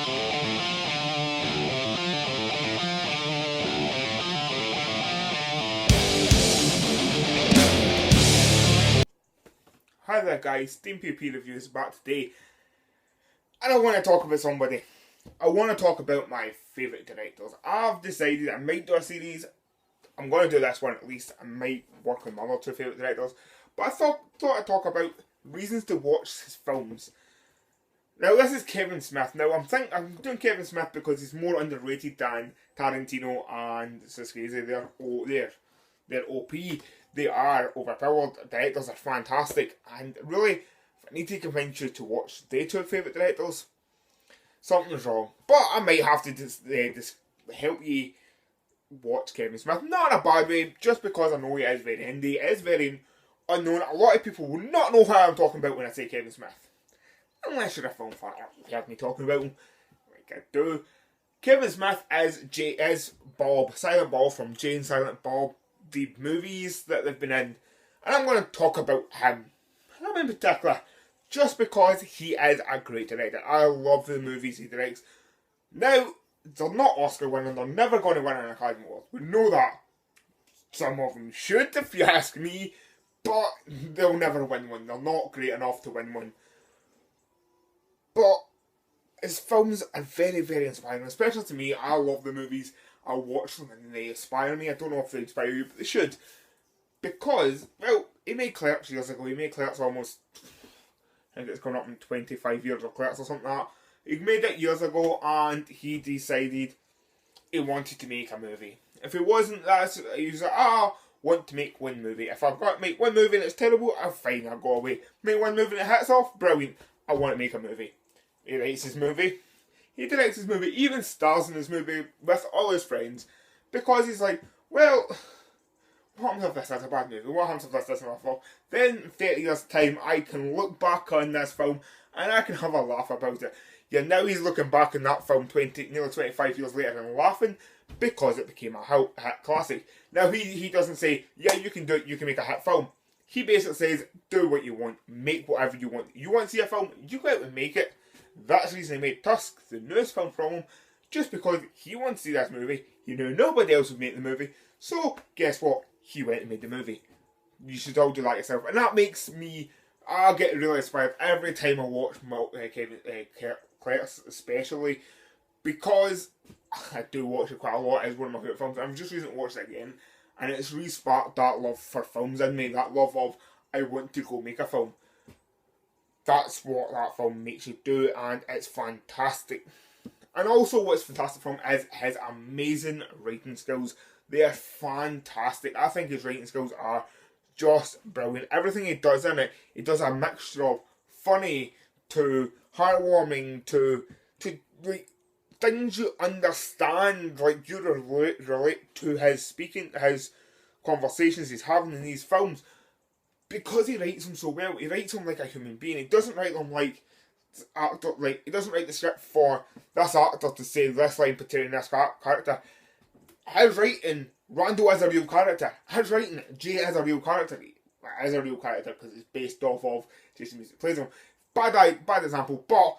Hi there guys, Stean Reviews back today, and I want to talk about somebody. I want to talk about my favourite directors. I've decided I might do a series. I'm going to do this one at least. I might work on my other two favourite directors, but I thought I'd talk about reasons to watch his films. Now this is Kevin Smith. Now I'm doing Kevin Smith because he's more underrated than Tarantino and Scorsese. They're OP. They are overpowered. Directors are fantastic, and really, if I need to convince you to watch their two favourite directors, something's wrong. But I might have to just help you watch Kevin Smith. Not in a bad way, just because I know he is very indie, it is very unknown. A lot of people will not know how I'm talking about when I say Kevin Smith. Unless you're a film fan, you've heard me talking about him, like I do. Kevin Smith is Bob, Silent Bob from Jane Silent Bob, the movies that they've been in. And I'm going to talk about him in particular, just because he is a great director. I love the movies he directs. Now, they're not Oscar winning, they're never going to win an Academy Award. We know that. Some of them should, if you ask me, but they'll never win one. They're not great enough to win one. But his films are very, very inspiring, especially to me. I love the movies. I watch them and they inspire me. I don't know if they inspire you, but they should. Because, well, he made Clerks years ago. He made Clerks almost, I think it's coming up in 25 years of Clerks or something like that. He made it years ago and he decided he wanted to make a movie. If it wasn't that, he was like, want to make one movie. If I've got to make one movie and it's terrible, I'm fine, I'll go away. Make one movie and it hits off, brilliant. I want to make a movie. He writes his movie. He directs his movie, even stars in his movie with all his friends, because he's like, well, what happens if this is a bad movie? What happens if this isn't a film? Then in 30 years' time, I can look back on this film and I can have a laugh about it. Yeah, now he's looking back on that film nearly 25 years later and laughing because it became a hit classic. Now he doesn't say, yeah, you can do it, you can make a hit film. He basically says, do what you want, make whatever you want. You want to see a film, you go out and make it. That's the reason he made Tusk, the newest film from him, just because he wanted to see this movie. He knew nobody else would make the movie, so guess what? He went and made the movie. You should all do that yourself, and that makes me, I get really inspired every time I watch Clerks, especially because I do watch it quite a lot. It's one of my favourite films. I've just recently watched it again, and it's re-sparked that love for films in me, that love of I want to go make a film. That's what that film makes you do, and it's fantastic. And also what's fantastic from him is his amazing writing skills. They are fantastic. I think his writing skills are just brilliant. Everything he does in it, he does a mixture of funny to heartwarming to like things you understand, like you relate to his speaking, his conversations he's having in these films. Because he writes them so well, he writes them like a human being. He doesn't write them like actor. Like he doesn't write the script for this actor to say this line pertaining to this character. His writing, Randall is a real character. His writing, Jay is a real character. Is a real character because it's based off of Jason Mewes plays him. Bad example, but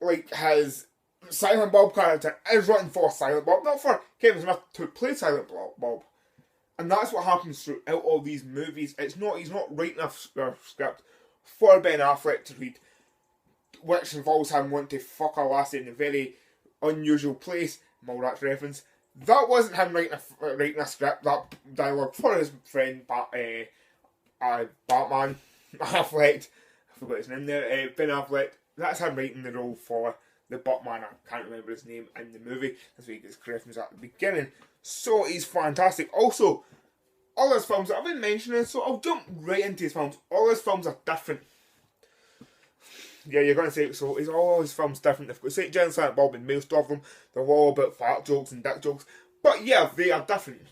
like his Silent Bob character is written for Silent Bob, not for Kevin Smith to play Silent Bob. And that's what happens throughout all these movies. He's not writing a script for Ben Affleck to read, which involves him wanting to fuck a lassie in a very unusual place. Mallrats reference. That wasn't him writing a script, that dialogue for his friend Batman Affleck. I forgot his name there. Ben Affleck. That's him writing the role for the Batman. I can't remember his name in the movie. That's why he gets reference at the beginning. So he's fantastic. Also, all his films that I've been mentioning, so I'll jump right into his films. All his films are different. Yeah, you're going to say, so is all his films different? They've got St. John, Silent Bob and most of them. They're all about fart jokes and dick jokes. But yeah, they are different.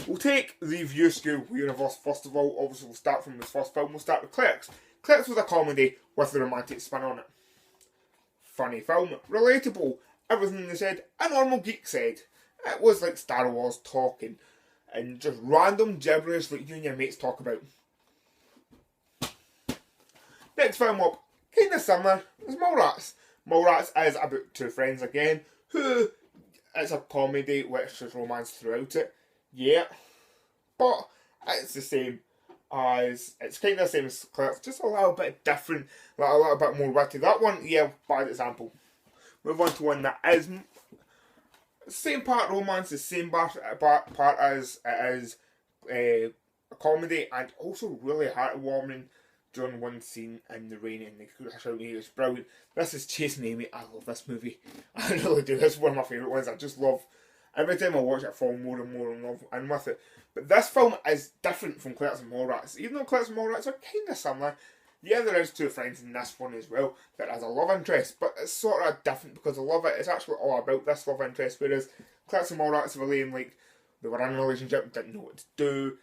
We'll take the View School universe first of all. Obviously, we'll start from his first film. We'll start with Clerks. Clerks was a comedy with a romantic spin on it. Funny film, relatable. Everything they said, a normal geek said. It was like Star Wars talking. And just random gibberish like you and your mates talk about. Next film up, kind of similar, is Mallrats. Mallrats is about two friends again, who, it's a comedy which has romance throughout it, yeah, but it's the same it's kind of the same as Clerks, just a little bit different, like a little bit more witty. That one, yeah, bad example. Move on to one that is same part romance, the same part as it is a comedy, and also really heartwarming during one scene in the rain and the crash out. It's brilliant. This is Chasing Amy. I love this movie. I really do. It's one of my favourite ones. I just love, every time I watch it, I fall more and more in love and with it. But this film is different from Clerks and Mallrats. Even though Clerks and Mallrats are kind of similar, yeah, there is two friends in this one as well that has a love interest, but it's sort of different because I love it. It's actually all about this love interest, whereas Clerks and Mallrats were lame, like they were in a relationship, didn't know what to do,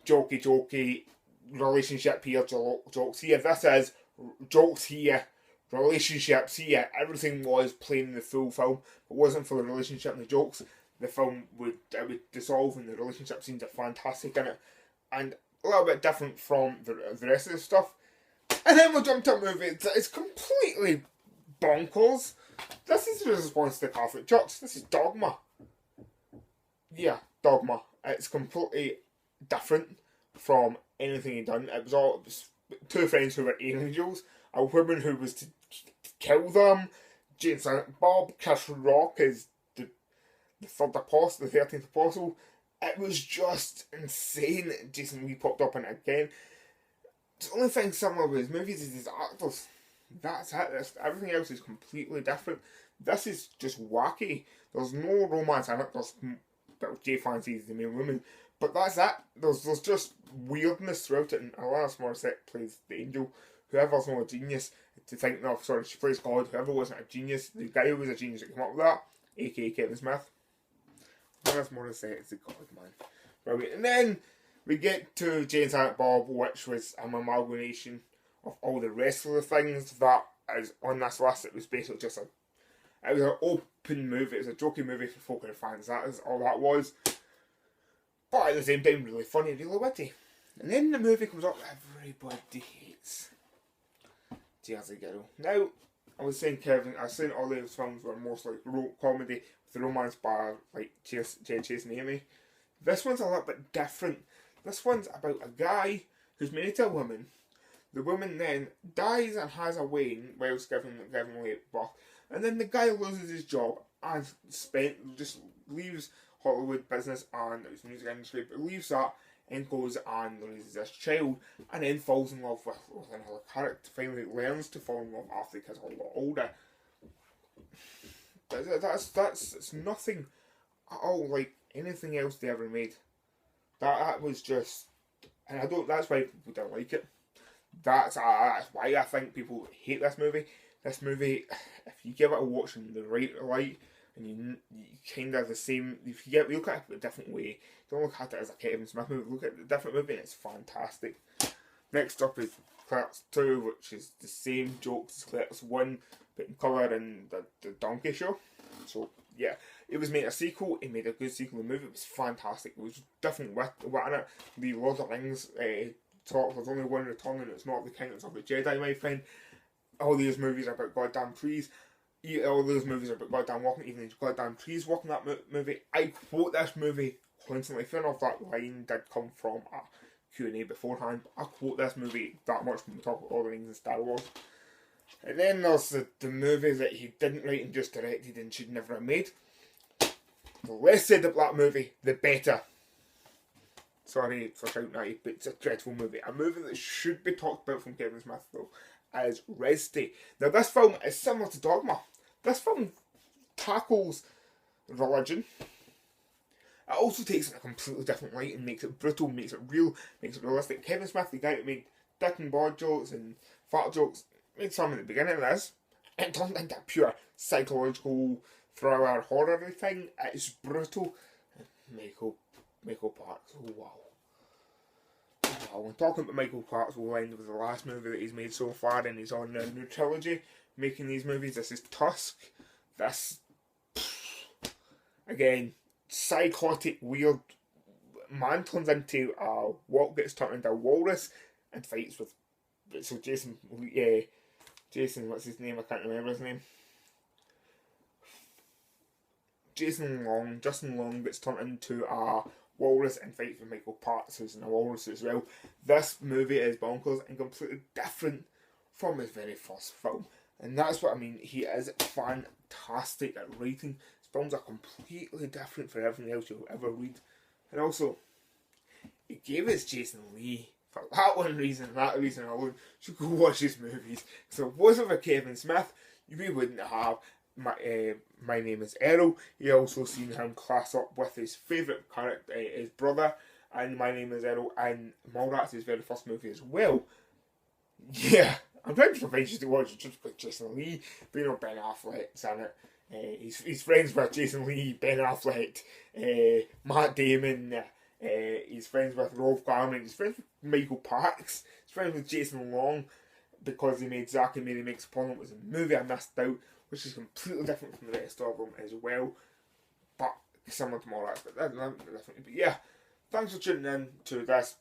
jokey, relationship here, jokes here. This is jokes here, relationships here. Everything was playing in the full film. If it wasn't for the relationship and the jokes, the film would dissolve, and the relationship scenes are fantastic in it, and a little bit different from the rest of the stuff. And then we'll jump to a movie that is completely bonkers. This is a response to the Catholic Church. This is Dogma. Yeah, Dogma. It's completely different from anything he'd done. It was two friends who were angels, a woman who was to kill them, Jane Silent Bob, Chris Rock is the third apostle, the 13th apostle. It was just insane. Jason Lee popped up in it again. The only thing similar with his movies is his actors. That's it. Everything else is completely different. This is just wacky. There's no romance in it. Jay Fancy's the main woman, but that's it. There's just weirdness throughout it, and Alanis Morissette plays the angel. Whoever's not a genius to think, no, sorry, she plays God. Whoever wasn't a genius, the guy who was a genius that came up with that, aka Kevin Smith. Alanis Morissette is the God man. Brilliant. And then we get to Jane Silent Bob, which was an amalgamation of all the rest of the things that is on this list. It was basically just it was an open movie, it was a jokey movie for folk and fans, that is all that was. But at the same time, really funny, really witty. And then the movie comes up, everybody hates Jersey Girl. Now, I was saying all those films were mostly comedy with the romance bar, like Chasing Amy. This one's a little bit different. This one's about a guy who's married to a woman. The woman then dies and has a wedding whilst giving late birth. And then the guy loses his job and just leaves Hollywood business and his music industry, but leaves that and goes and raises this child, and then falls in love with another character. Finally learns to fall in love after the kid's a lot older. That's nothing at all like anything else they ever made. That was just, and that's why people don't like it. That's why I think people hate this movie. This movie, if you give it a watch in the right light, and you kind of the same, if you look at it a different way, don't look at it as a Kevin Smith movie, look at the different movie and it's fantastic. Next up is Clerks 2, which is the same jokes as Clerks 1, but in colour and the donkey show. So yeah, it was made a sequel, it made a good sequel, the movie was fantastic, it was different with in it. The Lord of the Rings talk, there's only one return and it's not the King, it's of the Jedi, my friend. All these movies are about goddamn trees. All those movies are about goddamn walking, even the goddamn trees walking that movie. I quote this movie constantly. Fair enough, that line did come from a Q&A beforehand, but I quote this movie that much when we talk about all the Rings and Star Wars. And then there's the movie that he didn't write and just directed and should never have made. The less said about that movie, the better. Sorry for shouting at you, but it's a dreadful movie. A movie that should be talked about from Kevin Smith, though, is Res Day. Now, this film is similar to Dogma. This film tackles religion. It also takes it in a completely different light and makes it brutal, makes it real, makes it realistic. Kevin Smith, the guy that made dick and bod jokes and fart jokes, made some at the beginning of this. It turned into a pure psychological thriller horror thing. It's brutal. Michael Parks, oh wow. Well, when talking about Michael Parks, we'll end with the last movie that he's made so far, and he's on a new trilogy making these movies. This is Tusk. This, again, psychotic, weird man turns into what gets turned into a walrus and fights with. So Jason, what's his name? I can't remember his name. Justin Long gets turned into a walrus and fights with Michael Parks, who's in a walrus as well. This movie is bonkers and completely different from his very first film. And that's what I mean. He is fantastic at writing. His films are completely different from everything else you'll ever read. And also, he gave us Jason Lee. For that one reason, that reason alone, you should go watch his movies. So if it wasn't for Kevin Smith, we wouldn't have My Name is Earl. You also seen him class up with his favourite character, his brother, and My Name is Earl, and Mallrats, his very first movie as well. Yeah, I'm trying to convince you to watch it just with Jason Lee. But you know, Ben Affleck's in it. He's friends with Jason Lee, Ben Affleck, Matt Damon. He's friends with Rolf Garman. He's friends with Michael Parks. He's friends with Jason Long because he made Zack and Mary Makes a Porno was a movie I missed out, which is completely different from the rest of them as well. But similar to Mallrats, but that's different. But yeah, thanks for tuning in to this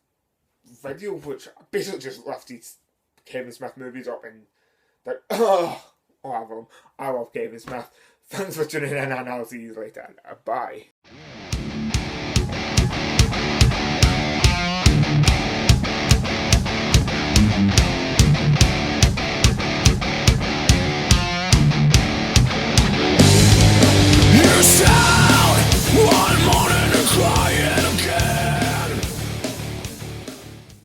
video, which basically just lifted Kevin Smith movies up and that I love Kevin Smith. Thanks for tuning in, and I'll see you later. Bye.